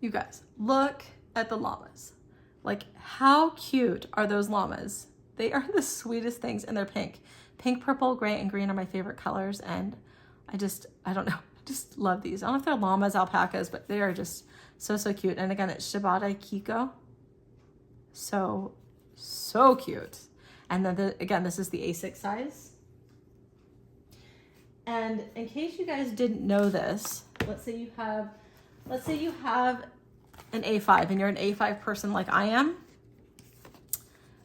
You guys, look at the llamas. Like, how cute are those llamas? They are the sweetest things, and they're pink. Pink, purple, gray, and green are my favorite colors, and I don't know, I just love these. I don't know if they're llamas, alpacas, but they are just so, so cute. And again, it's Shibata Kiko. So, so cute. And then again, this is the A6 size. And in case you guys didn't know this, let's say you have an A5 and you're an A5 person like I am,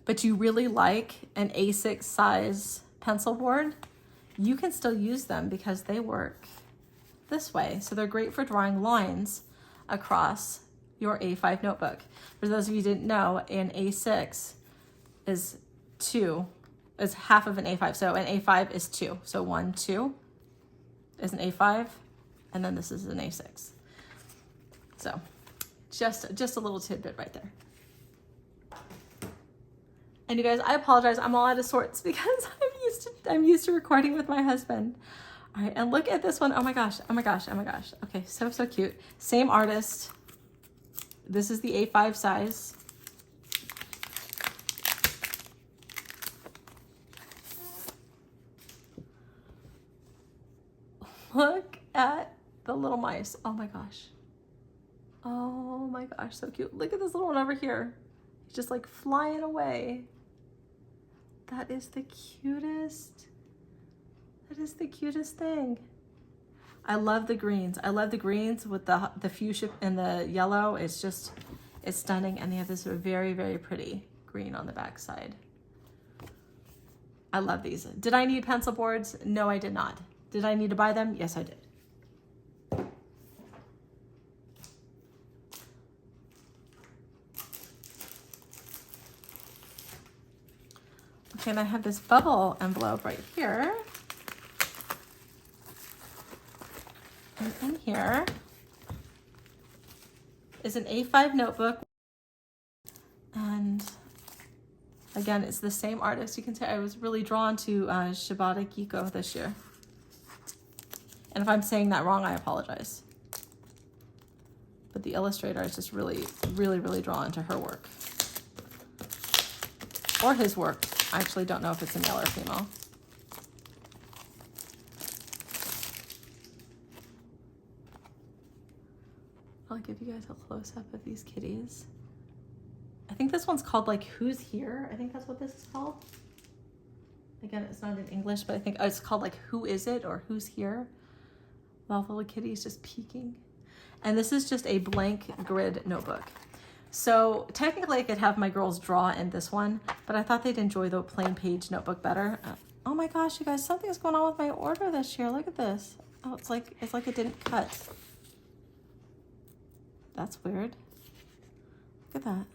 but you really like an A6 size pencil board, you can still use them because they work this way. So they're great for drawing lines across your A5 notebook. For those of you who didn't know, an A6 is half of an A5. So an A5 is 2. So 1, 2 is an A5, and then this is an A6. So just a little tidbit right there. And you guys, I apologize, I'm all out of sorts because I'm used to recording with my husband. All right, and look at this one. Oh my gosh, oh my gosh, oh my gosh. Okay, so, so cute. Same artist. This is the A5 size. Look at the little mice. Oh my gosh. Oh my gosh, so cute. Look at this little one over here. He's just like flying away. That is the cutest. That is the cutest thing. I love the greens. I love the greens with the fuchsia and the yellow. It's stunning. And they have this very, very pretty green on the back side. I love these. Did I need pencil boards? No, I did not. Did I need to buy them? Yes, I did. Okay, and I have this bubble envelope right here. And in here is an A5 notebook. And again, it's the same artist. You can see I was really drawn to Shibata Kiko this year. And if I'm saying that wrong, I apologize. But the illustrator is just really, really, really drawn to her work. Or his work. I actually don't know if it's a male or female. I'll give you guys a close-up of these kitties. I think this one's called like Who's Here? I think that's what this is called. Again, it's not in English, but I think it's called like Who Is It or Who's Here? Well, the little kitty is just peeking. And this is just a blank grid notebook. So technically I could have my girls draw in this one, but I thought they'd enjoy the plain page notebook better. Oh my gosh, you guys, something's going on with my order this year. Look at this. Oh, it's like it didn't cut. That's weird. Look at that.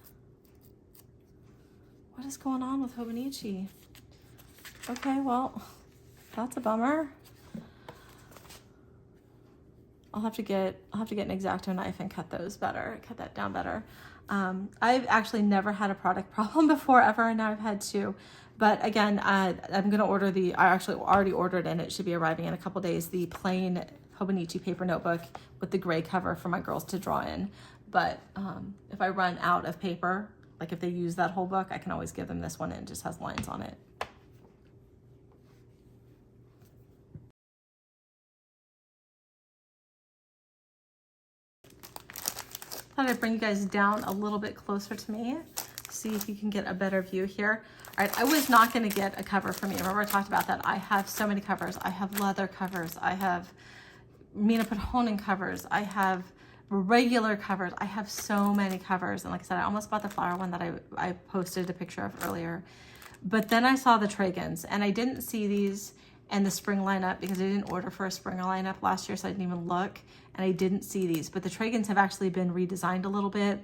What is going on with Hobonichi? Okay, well, that's a bummer. I'll have to get an X-Acto knife and cut that down better. I've actually never had a product problem before ever, and now I've had 2. But again, I'm gonna order I actually already ordered, and it should be arriving in a couple days, the plain Hobonichi paper notebook with the gray cover for my girls to draw in. But if I run out of paper, like if they use that whole book, I can always give them this one, and it just has lines on it. thought I'd bring you guys down a little bit closer to me. See if you can get a better view here. All right, I was not gonna get a cover for me. Remember I talked about that. I have so many covers. I have leather covers. I have Mina Pahonen covers. I have regular covers. I have so many covers. And like I said, I almost bought the flower one that I posted a picture of earlier. But then I saw the Tragans, and I didn't see these in the spring lineup because I didn't order for a spring lineup last year, so I didn't even look, and I didn't see these. But the Tragans have actually been redesigned a little bit.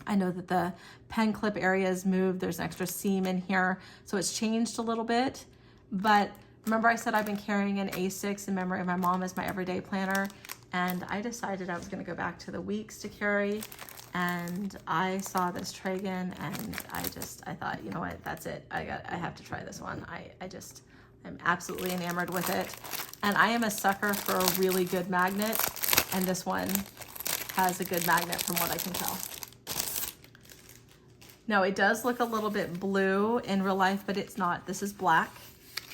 I know that the pen clip area is moved. There's an extra seam in here, so it's changed a little bit. But remember I said I've been carrying an A6 in memory of my mom as my everyday planner, and I decided I was gonna go back to the weeks to carry, and I saw this Tragan, and I thought, you know what, that's it. I have to try this one. I'm absolutely enamored with it. And I am a sucker for a really good magnet, and this one has a good magnet from what I can tell. Now it does look a little bit blue in real life, but it's not. This is black,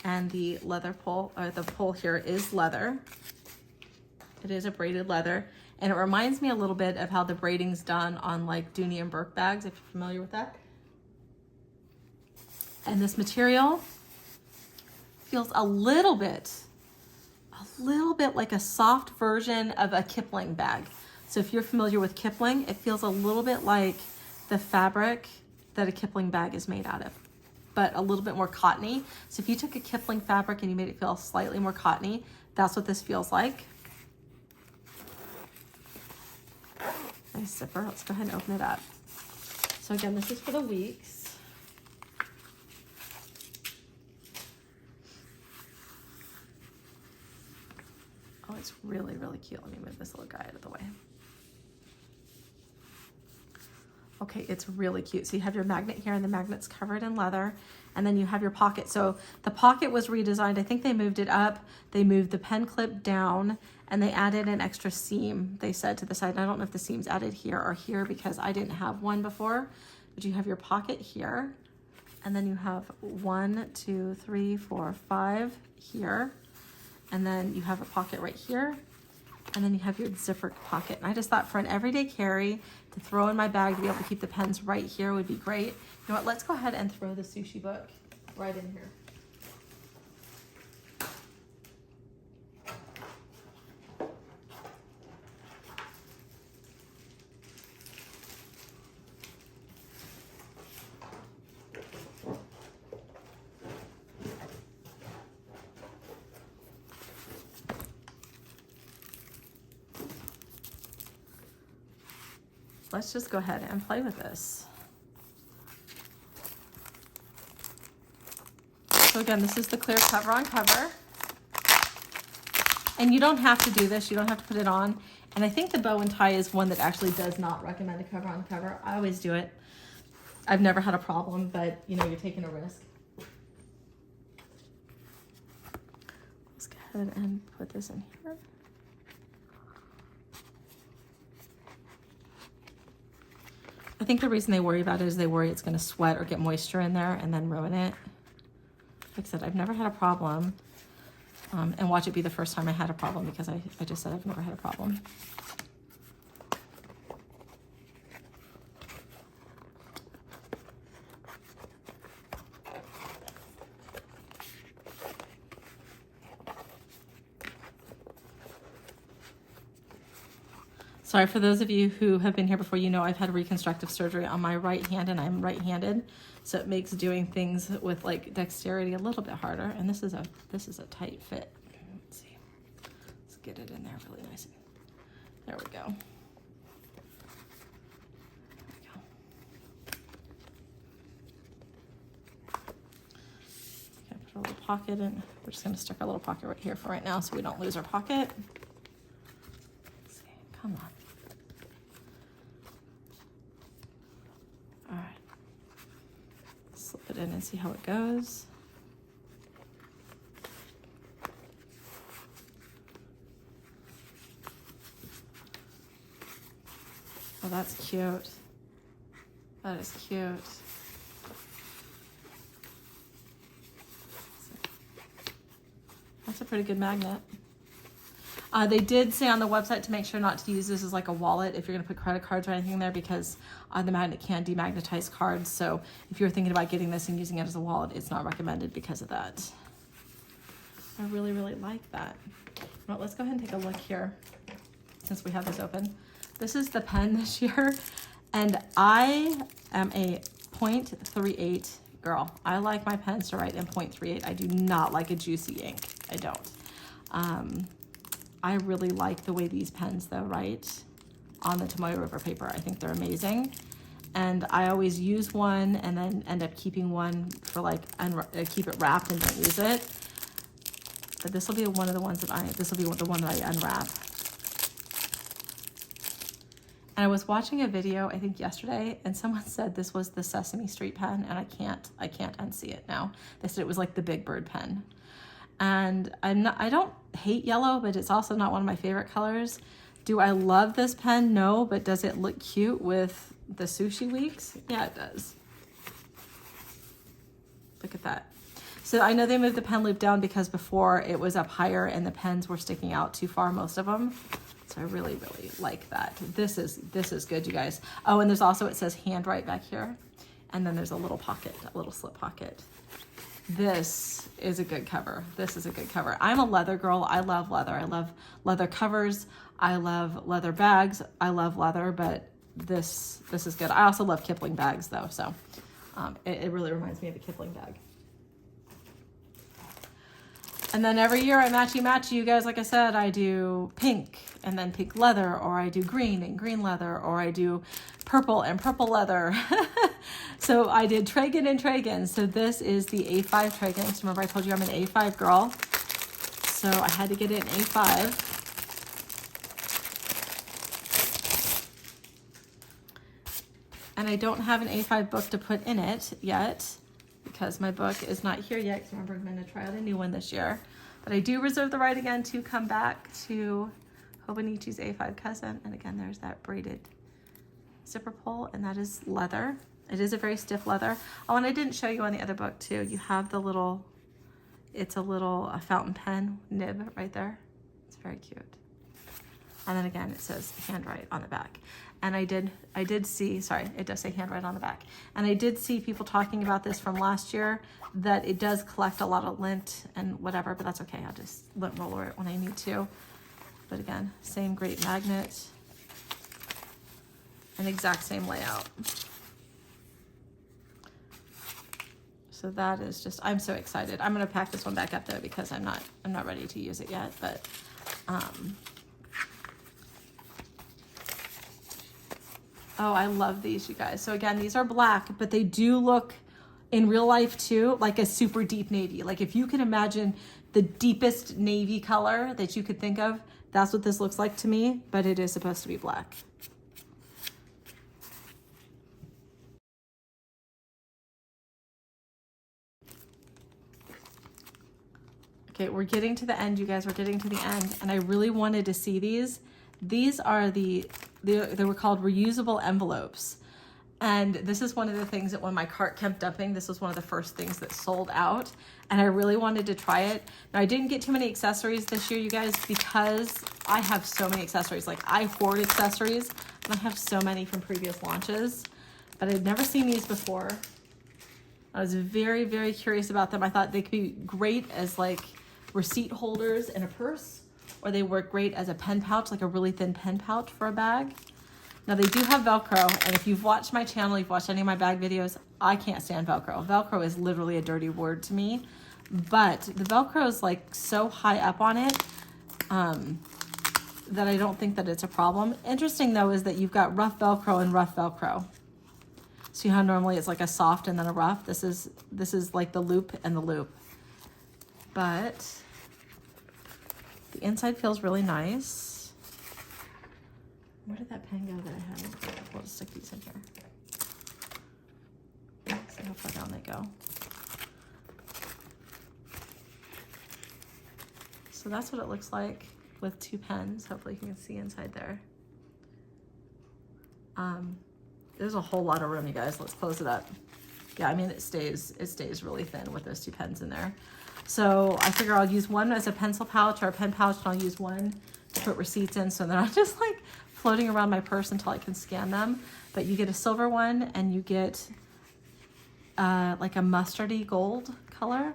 and the leather pull, or the pull here is leather. It is a braided leather, and it reminds me a little bit of how the braiding's done on like Dooney and Burke bags, if you're familiar with that. And this material feels a little bit like a soft version of a Kipling bag. So if you're familiar with Kipling, it feels a little bit like the fabric that a Kipling bag is made out of, but a little bit more cottony. So if you took a Kipling fabric and you made it feel slightly more cottony, that's what this feels like. Nice zipper. Let's go ahead and open it up. So again, this is for the weeks. Oh, it's really, really cute. Let me move this little guy out of the way. Okay, it's really cute. So you have your magnet here, and the magnet's covered in leather, and then you have your pocket. So the pocket was redesigned. I think they moved it up. They moved the pen clip down, and they added an extra seam, they said, to the side. I don't know if the seam's added here or here because I didn't have one before, but you have your pocket here, and then you have 1, 2, 3, 4, 5 here, and then you have a pocket right here, and then you have your zipper pocket. And I just thought for an everyday carry to throw in my bag to be able to keep the pens right here would be great. You know what, let's go ahead and throw the sushi book right in here. Let's just go ahead and play with this. So again, this is the clear cover on cover. And you don't have to do this. You don't have to put it on. And I think the bow and tie is one that actually does not recommend a cover on cover. I always do it. I've never had a problem, but you know, you're taking a risk. Let's go ahead and put this in here. I think the reason they worry about it is they worry it's going to sweat or get moisture in there and then ruin it. Like I said, I've never had a problem. And watch it be the first time I had a problem, because I just said I've never had a problem. Sorry, for those of you who have been here before, you know I've had reconstructive surgery on my right hand, and I'm right-handed, so it makes doing things with like dexterity a little bit harder. And this is a tight fit. Let's see. Let's get it in there really nice. There we go. There we go. Okay, put a little pocket in. We're just going to stick our little pocket right here for right now so we don't lose our pocket. Let's see. Come on. All right, slip it in and see how it goes. Oh, that's cute. That is cute. That's a pretty good magnet. They did say on the website to make sure not to use this as like a wallet if you're going to put credit cards or anything in there, because the magnet can demagnetize cards. So if you're thinking about getting this and using it as a wallet, it's not recommended because of that. I really, really like that. Well, let's go ahead and take a look here since we have this open. This is the pen this year, and I am a 0.38 girl. I like my pens to write in 0.38. I do not like a juicy ink. I don't. I really like the way these pens though write on the Tomoe River paper. I think they're amazing. And I always use one and then end up keeping one for like, keep it wrapped and don't use it. But this will be one of the ones that this will be the one that I unwrap. And I was watching a video, I think yesterday, and someone said this was the Sesame Street pen, and I can't unsee it now. They said it was like the Big Bird pen. And I don't hate yellow, but it's also not one of my favorite colors. Do I love this pen? No, but does it look cute with the sushi weeks? Yeah, it does. Look at that. So I know they moved the pen loop down because before it was up higher and the pens were sticking out too far, most of them. So I really, really like that. This is good, you guys. Oh, and there's also, it says handwrite back here. And then there's a little pocket, a little slip pocket. This is a good cover. This is a good cover. I'm a leather girl. I love leather. I love leather covers. I love leather bags. I love leather, but this is good. I also love Kipling bags though. So it really reminds me of a Kipling bag. And then every year I matchy you guys. Like I said, I do pink and then pink leather, or I do green and green leather, or I do purple and purple leather. So I did Tragan and Tragan. So this is the A5 Tragan. So remember I told you I'm an A5 girl. So I had to get it in A5. And I don't have an A5 book to put in it yet, because my book is not here yet, because remember I'm going to try out a new one this year. But I do reserve the right again to come back to Hobonichi's A5 cousin. And again, there's that braided zipper pull, and that is leather. It is a very stiff leather. Oh, and I didn't show you on the other book too. You have the little, it's a little fountain pen nib right there. It's very cute. And then again, it says handwrite on the back. And I did see, sorry, it does say handwrite on the back. And I did see people talking about this from last year, that it does collect a lot of lint and whatever, but that's okay. I'll just lint roller it when I need to. But again, same great magnet and exact same layout. So that is just, I'm so excited. I'm gonna pack this one back up though, because I'm not ready to use it yet, but oh, I love these, you guys. So again, these are black, but they do look in real life too, like a super deep navy. Like if you can imagine the deepest navy color that you could think of, that's what this looks like to me, but it is supposed to be black. Okay, we're getting to the end, you guys. We're getting to the end, and I really wanted to see these. These are they were called reusable envelopes. And this is one of the things that when my cart kept dumping, this was one of the first things that sold out. And I really wanted to try it. Now I didn't get too many accessories this year, you guys, because I have so many accessories. Like I hoard accessories, and I have so many from previous launches, but I'd never seen these before. I was very, very curious about them. I thought they could be great as like receipt holders in a purse, or they work great as a pen pouch, like a really thin pen pouch for a bag. Now they do have Velcro, and if you've watched my channel, you've watched any of my bag videos, I can't stand Velcro. Velcro is literally a dirty word to me, but the Velcro is like so high up on it that I don't think that it's a problem. Interesting though is that you've got rough Velcro and rough Velcro. See how normally it's like a soft and then a rough? This is like the loop and the loop. But the inside feels really nice. Where did that pen go that I had? We'll just stick these in here. See how far down they go. So that's what it looks like with two pens. Hopefully you can see inside there. There's a whole lot of room, you guys. Let's close it up. Yeah, I mean, it stays really thin with those two pens in there. So I figure I'll use one as a pencil pouch or a pen pouch, and I'll use one to put receipts in, so they're not just like floating around my purse until I can scan them. But you get a silver one, and you get like a mustardy gold color,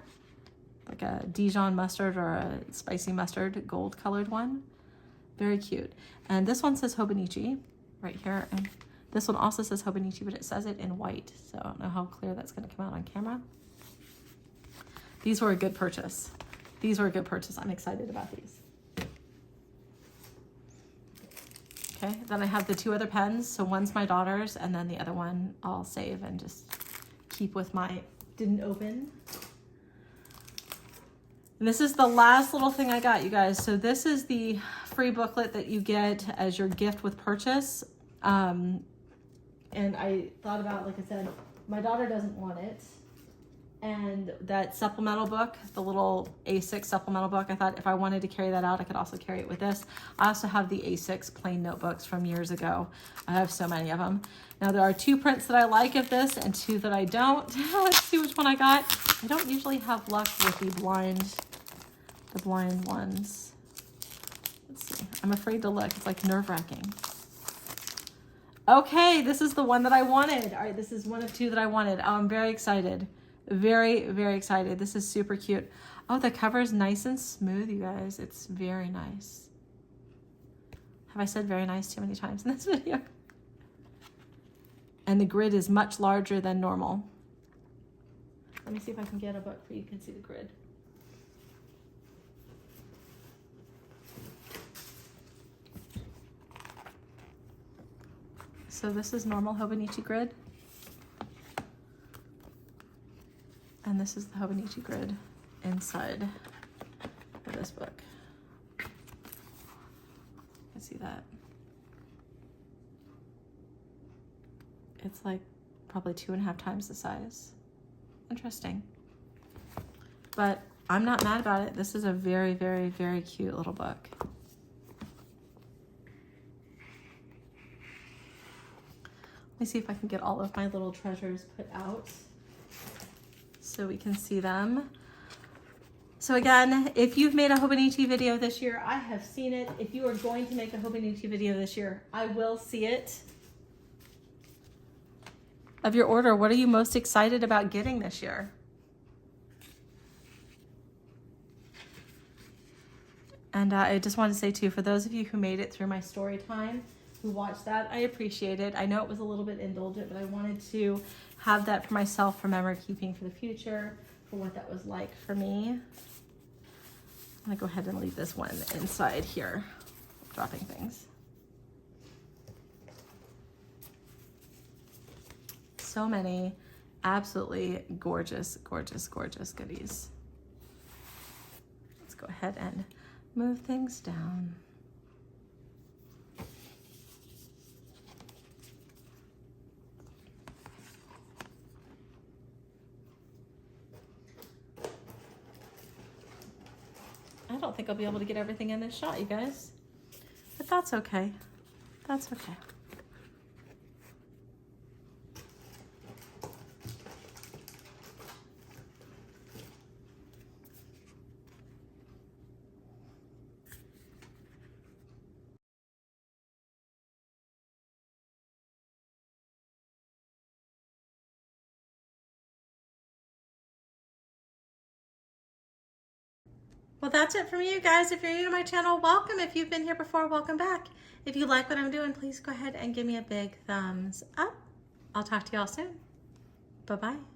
like a Dijon mustard or a spicy mustard gold colored one. Very cute. And this one says Hobonichi right here, and this one also says Hobonichi, but it says it in white, so I don't know how clear that's going to come out on camera. These were a good purchase. These were a good purchase. I'm excited about these. Okay, then I have the two other pens. So one's my daughter's, and then the other one I'll save and just keep with my didn't open. And this is the last little thing I got, you guys. So this is the free booklet that you get as your gift with purchase. And I thought about, like I said, my daughter doesn't want it. And that supplemental book, the little A6 supplemental book, I thought if I wanted to carry that out, I could also carry it with this. I also have the A6 plain notebooks from years ago. I have so many of them. Now there are two prints that I like of this and two that I don't. Let's see which one I got. I don't usually have luck with the blind ones. Let's see. I'm afraid to look. It's like nerve-wracking. Okay, this is the one that I wanted. All right, this is one of two that I wanted. Oh, I'm very excited. Very, very excited. This is super cute. Oh, the cover is nice and smooth, you guys. It's very nice. Have I said very nice too many times in this video? And the grid is much larger than normal. Let me see if I can get a book where you can see the grid. So this is normal Hobonichi grid. And this is the Hobonichi grid inside of this book. You can see that. It's like probably 2.5 times the size. Interesting. But I'm not mad about it. This is a very, very, very cute little book. Let me see if I can get all of my little treasures put out so we can see them. So again, if you've made a Hobonichi video this year, I have seen it. If you are going to make a Hobonichi video this year, I will see it. Of your order, what are you most excited about getting this year? And I just want to say too, for those of you who made it through my story time, who watched that, I appreciate it. I know it was a little bit indulgent, but I wanted to have that for myself for memory keeping for the future, for what that was like for me. I'm gonna go ahead and leave this one inside here, dropping things. So many absolutely gorgeous, gorgeous, gorgeous goodies. Let's go ahead and move things down. I don't think I'll be able to get everything in this shot, you guys, but that's okay. That's okay. Well, that's it from you guys. If you're new to my channel, welcome. If you've been here before, welcome back. If you like what I'm doing, please go ahead and give me a big thumbs up. I'll talk to y'all soon. Bye-bye.